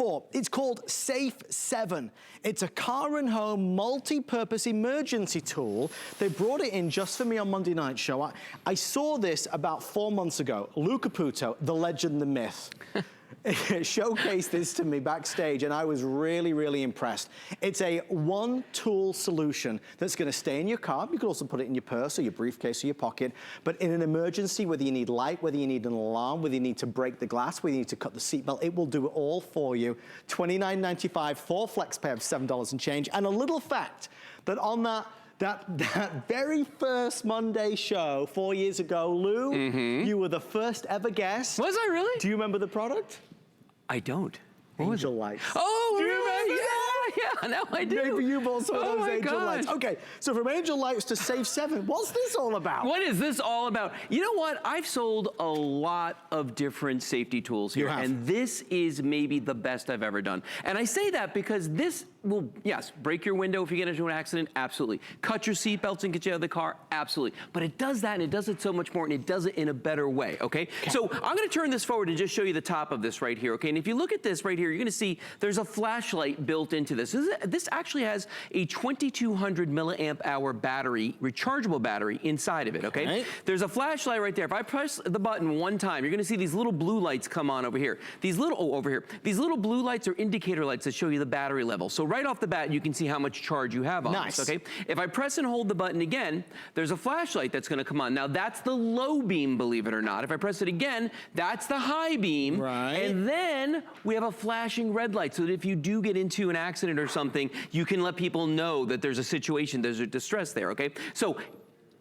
It's called Safe7. It's a car and home multi-purpose emergency tool. They brought it in just for me on Monday Night Show. I saw this about 4 months ago. Lou Caputo, the legend, the myth, showcased this to me backstage, and I was really, really impressed. It's a one-tool solution that's going to stay in your car. You could also put it in your purse or your briefcase or your pocket. But in an emergency, whether you need light, whether you need an alarm, whether you need to break the glass, whether you need to cut the seatbelt, it will do it all for you. $29.95 for flex pay of $7 and change. And a little fact that on that very first Monday show 4 years ago, Lou, you were the first ever guest. Was I really? Do you remember the product? I don't. Angel lights. Oh, do you remember? Yeah, now I do. Maybe you bought some of those Angel gosh. lights. Okay, so from Angel lights to Safe7, what's this all about? What is this all about? You know what? I've sold a lot of different safety tools here, and this is maybe the best I've ever done. And I say that because this will, yes, break your window if you get into an accident, absolutely. Cut your seatbelts and get you out of the car, absolutely. But it does that, and it does it so much more, and it does it in a better way, okay? So I'm gonna turn this forward and just show you the top of this right here, okay? And if you look at this right here, you're gonna see there's a flashlight built into this. This actually has a 2200 milliamp hour battery, rechargeable battery inside of it, okay? Right. There's a flashlight right there. If I press the button one time, you're gonna see these little blue lights come on over here. These little, over here. These little blue lights are indicator lights that show you the battery level. So right off the bat, you can see how much charge you have on this, okay? If I press and hold the button again, there's a flashlight that's gonna come on. Now that's the low beam, believe it or not. If I press it again, that's the high beam. Right. And then we have a flashing red light so that if you do get into an accident or something, you can let people know that there's a situation, there's a distress there, okay? So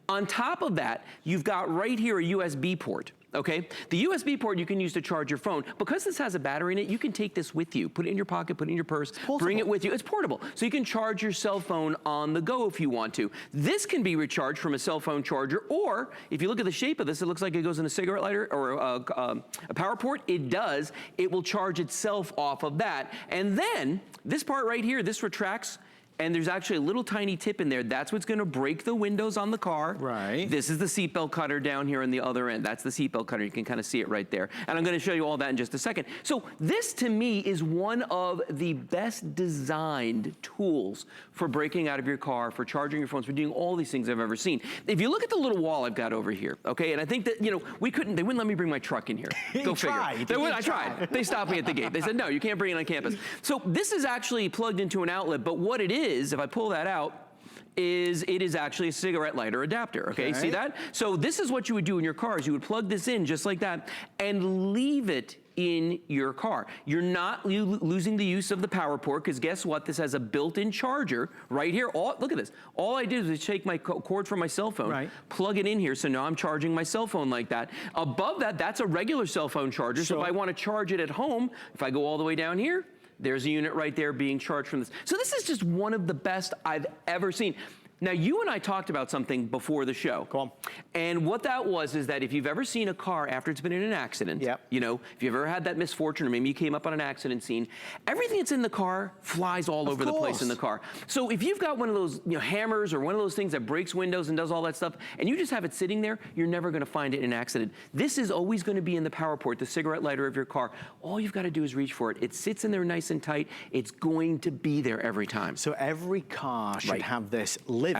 on top of that, you've got right here a USB port. Okay, the USB port you can use to charge your phone. Because this has a battery in it, you can take this with you. Put it in your pocket, put it in your purse, bring it with you. It's portable. So you can charge your cell phone on the go if you want to. This can be recharged from a cell phone charger, or if you look at the shape of this, it looks like it goes in a cigarette lighter or a power port. It does. It will charge itself off of that. And then this part right here, this retracts. And there's actually a little tiny tip in there. That's what's gonna break the windows on the car. Right. This is the seatbelt cutter down here on the other end. That's the seatbelt cutter. You can kind of see it right there. And I'm gonna show you all that in just a second. So this to me is one of the best designed tools for breaking out of your car, for charging your phones, for doing all these things I've ever seen. If you look at the little wall I've got over here, okay, and I think that, you know, they wouldn't let me bring my truck in here. Go figure. I tried. They stopped me at the gate. They said, no, you can't bring it on campus. So this is actually plugged into an outlet, but what it is, if I pull that out, it is actually a cigarette lighter adapter, okay? See that? So this is what you would do in your cars. You would plug this in just like that and leave it in your car. You're not losing the use of the power port, because guess what? This has a built-in charger right here. Look at this. All I did was take my cord from my cell phone, plug it in here, so now I'm charging my cell phone like that. Above that, that's a regular cell phone charger, so if I want to charge it at home, if I go all the way down here, there's a unit right there being charged from this. So this is just one of the best I've ever seen. Now, you and I talked about something before the show. Go on. And what that was is that if you've ever seen a car after it's been in an accident, you know, if you've ever had that misfortune, or maybe you came up on an accident scene, everything that's in the car flies all over the place in the car. So if you've got one of those, you know, hammers or one of those things that breaks windows and does all that stuff, and you just have it sitting there, you're never gonna find it in an accident. This is always gonna be in the power port, the cigarette lighter of your car. All you've gotta do is reach for it. It sits in there nice and tight. It's going to be there every time. So every car should have this living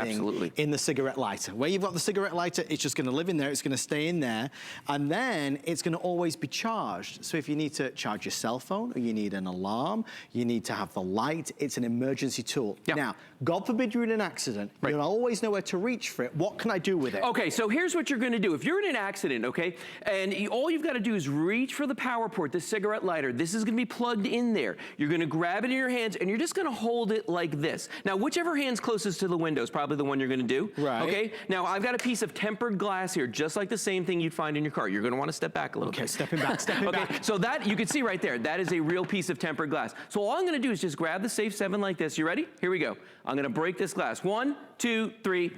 in the cigarette lighter. Where you've got the cigarette lighter, it's just gonna live in there, it's gonna stay in there, and then it's gonna always be charged. So if you need to charge your cell phone, or you need an alarm, you need to have the light, it's an emergency tool. Now, God forbid you're in an accident, you'll always know where to reach for it. What can I do with it? Okay, so here's what you're gonna do. If you're in an accident, okay, and all you've gotta do is reach for the power port, the cigarette lighter. This is gonna be plugged in there. You're gonna grab it in your hands, and you're just gonna hold it like this. Now, whichever hand's closest to the window is probably the one you're gonna do. Okay, now I've got a piece of tempered glass here, just like the same thing you'd find in your car. You're gonna wanna step back a little bit. Okay, stepping back, stepping back. So that, you can see right there, that is a real piece of tempered glass. So all I'm gonna do is just grab the Safe7 like this. You ready? Here we go. I'm gonna break this glass. 1, 2, 3.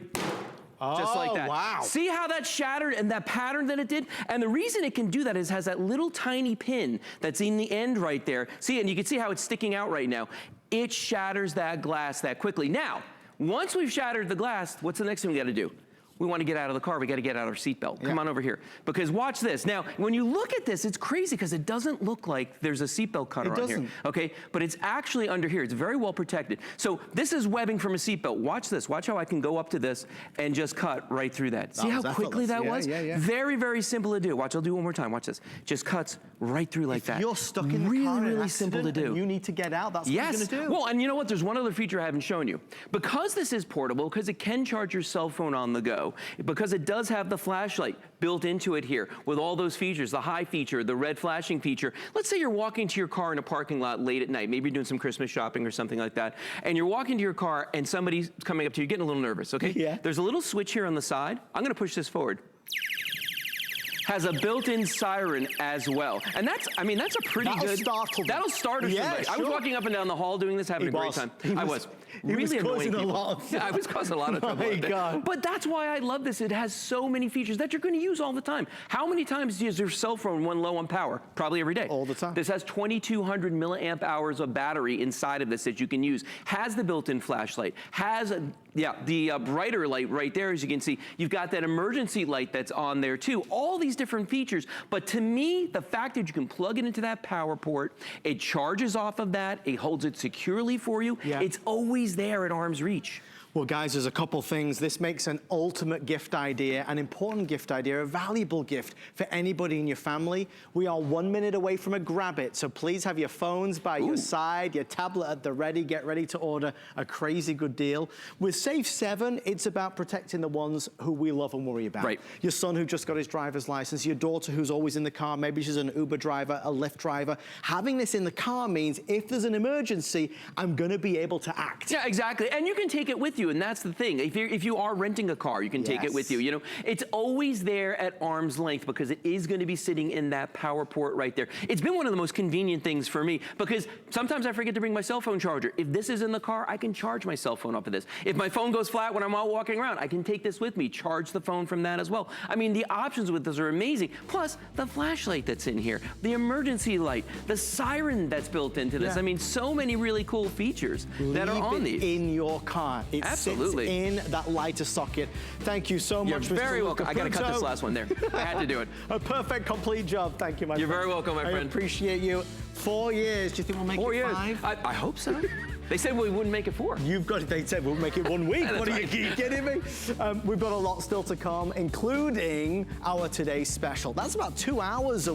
Just like that. Wow. See how that shattered and that pattern that it did? And the reason it can do that is it has that little tiny pin that's in the end right there. See, and you can see how it's sticking out right now. It shatters that glass that quickly. Now, once we've shattered the glass, what's the next thing we gotta do? we want to get out of the car, we got to get out our seatbelt. Come on over here. Because watch this. Now, when you look at this, it's crazy because it doesn't look like there's a seatbelt cutter on here. Okay, but it's actually under here. It's very well protected. So this is webbing from a seatbelt. Watch this. Watch how I can go up to this and just cut right through that. See how quickly that was? Very, very simple to do. Watch, I'll do it one more time. Watch this. Just cuts right through like that. If you're stuck in the car, really simple to do. You need to get out. That's what you're going to do. Well, and you know what? There's one other feature I haven't shown you. Because this is portable, because it can charge your cell phone on the go, because it does have the flashlight built into it here with all those features, the high feature, the red flashing feature. Let's say you're walking to your car in a parking lot late at night, maybe you're doing some Christmas shopping or something like that, and you're walking to your car and somebody's coming up to you, getting a little nervous, okay? Yeah. There's a little switch here on the side. I'm gonna push this forward. Has a built-in siren as well. And that's, I mean, that's a pretty good... That'll startle somebody. Sure. I was walking up and down the hall doing this, having a great time. I was really annoying people. I was causing a lot of trouble. My God. But that's why I love this. It has so many features that you're going to use all the time. How many times does your cell phone run low on power? Probably every day. All the time. This has 2,200 milliamp hours of battery inside of this that you can use. Has the built-in flashlight. Has, the brighter light right there, as you can see. You've got that emergency light that's on there too. All these different features. But to me, the fact that you can plug it into that power port, it charges off of that, it holds it securely for you. It's always there at arm's reach. Well, guys, there's a couple things. This makes an ultimate gift idea, an important gift idea, a valuable gift for anybody in your family. We are 1 minute away from a grab it, so please have your phones by your side, your tablet at the ready. Get ready to order a crazy good deal. With Safe7, it's about protecting the ones who we love and worry about. Right. Your son who just got his driver's license, your daughter who's always in the car, maybe she's an Uber driver, a Lyft driver. Having this in the car means if there's an emergency, I'm gonna be able to act. Yeah, exactly. And you can take it with you. And that's the thing. If you are renting a car, you can take it with you. You know, it's always there at arm's length because it is going to be sitting in that power port right there. It's been one of the most convenient things for me because sometimes I forget to bring my cell phone charger. If this is in the car, I can charge my cell phone off of this. If my phone goes flat when I'm out walking around, I can take this with me, charge the phone from that as well. I mean, the options with this are amazing. Plus, the flashlight that's in here, the emergency light, the siren that's built into this. I mean, so many really cool features that are on these. In your car. Absolutely. In that lighter socket. Thank you so much, Mr. You're very welcome. I got to cut this last one there. I had to do it. A perfect, complete job. Thank you, my friend. You're very welcome, my friend. I appreciate you. 4 years. Do you think we'll make it 5? I hope so. They said we wouldn't make it 4. You've got it. They said we'll make it 1 week. What are you kidding me? We've got a lot still to come, including our today's special. That's about 2 hours away.